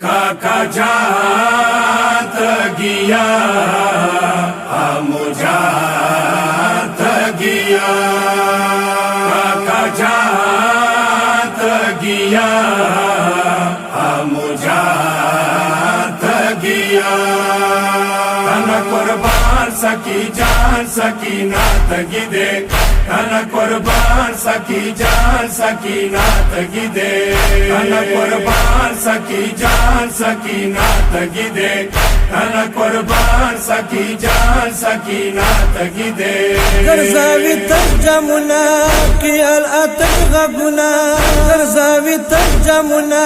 काका जात गिया हम जात गिया, काका जात गिया हम जात गिया। तन कुर्बान सकी जान सकी नात गिदे, तन कुर्बान सकी जान सकी नात गिदे, तन कुर्बान सकी जान सकी नात गिदे, तन कुर्बान सकी जान सकी नात गिदे। गरजावी तर्जमुना की अल अतगबुना, गरजावी तर्जमुना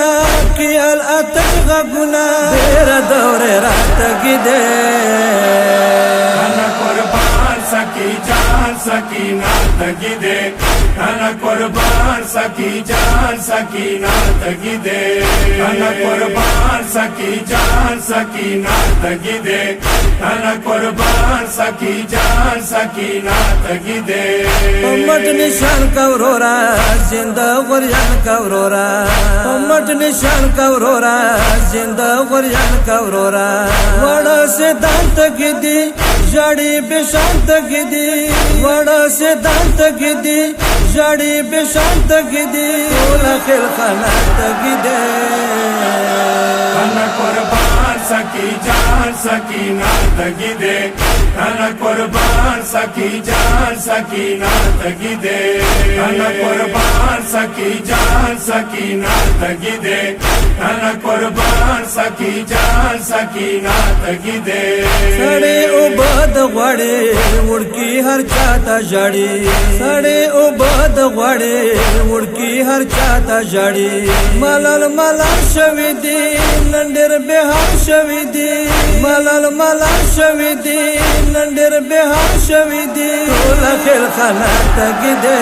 की अल अतगबुना, तेरा दौरे रात गिदे। तन कुर्बान सकी जान सकी नात गिदे, तन कुर्बान सकी जान सकी नात गिदे, तन कुर्बान सकी जान सकी नात गिदे, तन कुर्बान सकी जान सकी नात गिदे। उम्मत निशान कवरोरा जिंदा गुरियान कवरोरा, उम्मत निशान कवरोरा जिंदा गुरियान कवरोरा। वड़ा से दांत गिदी जड़ी बेशांत गिदी, वड़ा से दांत गिदी जड़ी बेशांत गिदी, ओला खिल खनात गिदे। तन कुर्बान सकी जान सकी नात गिदे, तन कुर्बान सकी जान सकी नात गिदे, तन कुर्बान सकी जान सकी नात गिदे, तन कुर्बान सकी जान सकी नात गिदे। सड़े उबद वड़े उड़की हर चाता जड़ी, सड़े उबद वड़े उड़की हर चाता जड़ी। मलल मलल शविदी नंडर बेहार शविदी, मलल मलल शविदी नंडर बेहार शविदी, ओला खेल खाना तगिदे।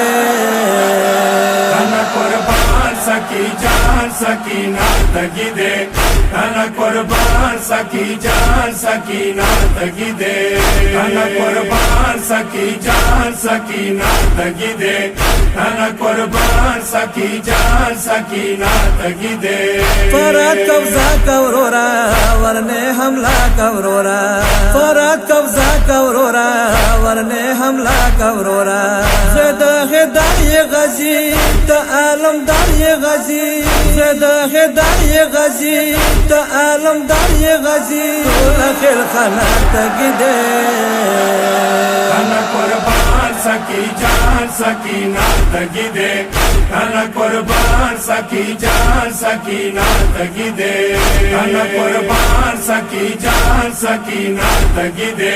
तन कुर्बान सकी जान सकी नात गिदे, तन कुर्बान सकी जान सकी नात गिदे, तन कुर्बान सकी जान सकी नात गिदे, तन कुर्बान सकी जान सकी नात गिदे। फरात कब्जा कवरोरा वरने हमला कवरोरा, फरात कब्जा कवरोरा वरने हमला कवरोरा। ज़दाहिदार ये गजी त आलमदार ये गजी, ज़दाहिदार ये गजी त आलमदार ये गजी, ओला खेल खाना तगिदे। तन कुर्बान सकी जान सकी नात गिदे, तन कुर्बान सकी जान सकी नात गिदे, तन कुर्बान सकी जान सकी नात गिदे,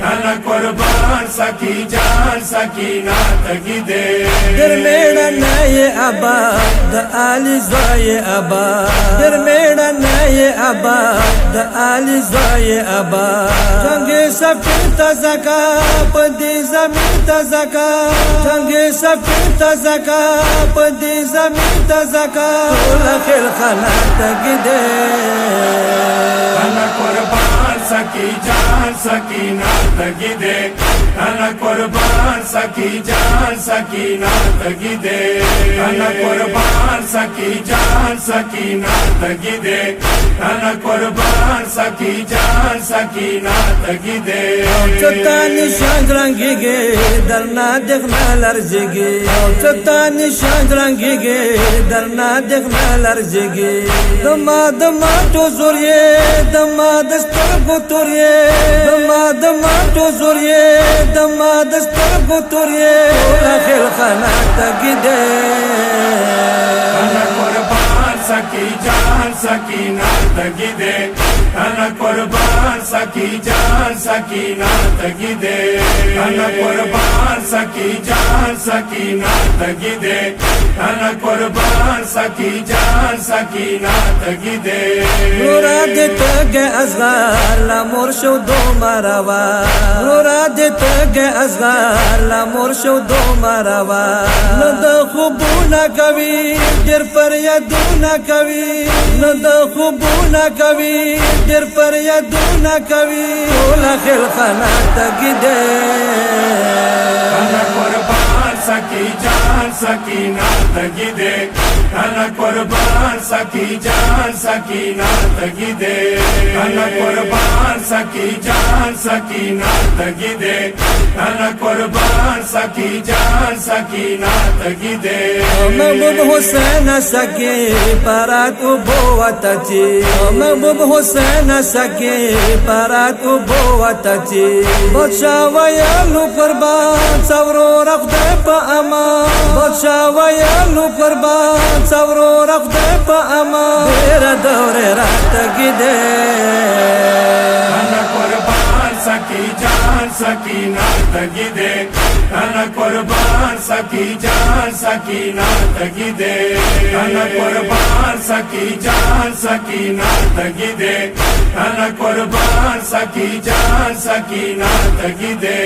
तन कुर्बान सकी जान सकी नात गिदे। दरमेड़ा नये आबाद आली ज़ाये आबाद, दरमेड़ा नये आबाद आली ज़ाये आबाद। जंगे सफिर तज़का पदी ज़मीन तज़का, जंगे सफिर तज़का पदी ज़मीन तज़का, ओला खेल खाना तगिदे। तन कुर्बान सकी जान सकी नात गिदे, तन कुर्बान सकी जान सकी नात गिदे, तन कुर्बान सकी जान सकी नात गिदे, तन कुर्बान सकी जान सकी नात गिदे। चता निशान रंगीगे दरना देखना लर्जिगे, चता निशान रंगीगे दरना देखना लर्जिगे। दमा दमा तो जोरिए दमा दस्तर बुतुरिए, दमा दमा तो जोरिए दमा दस्तर बुतुरिए, ओला खेल खाना तगिदे। तन कुर्बान सकी जान सकी नात गिदे, तन कुर्बान सकी जान सकी नात गिदे, तन कुर्बान सकी जान सकी नात गिदे, तन कुर्बान सकी जान सकी नात गिदे। रोरा देते गे असगार ला मोरशो दो मारावा, रोरा देते गे असगार ला मोरशो दो मारावा। न द खूबू न कवि दिर पर यदू न कवि, न द खूबू न कवि दिर पर यदू न कवि, ओला खेल खाना तगिदे। तन कुर्बान सकी जान सकीना तगिदे तन कुर्बान सकी जान सकीना तगिदे तन कुर्बान सकी जान सकीना तगिदे तन कुर्बान सकी जान सकीना तगिदे महबूब हुसैन सके बारात बोवतची महबूब हुसैन सके बारात बोवतची बादशाह वयालु कुर्बान सवरो रखदे पा अमान बादशाह वयालु कुर्बान सवरो रखदे पा अमान तेरा दौरे रात गिदे तन कुर्बान सकी जान सकीना तगिदे तन कुर्बान सकी जान सकीना तगिदे तन कुर्बान सकी जान सकीना तगिदे तन कुर्बान सकी जान सकीना तगिदे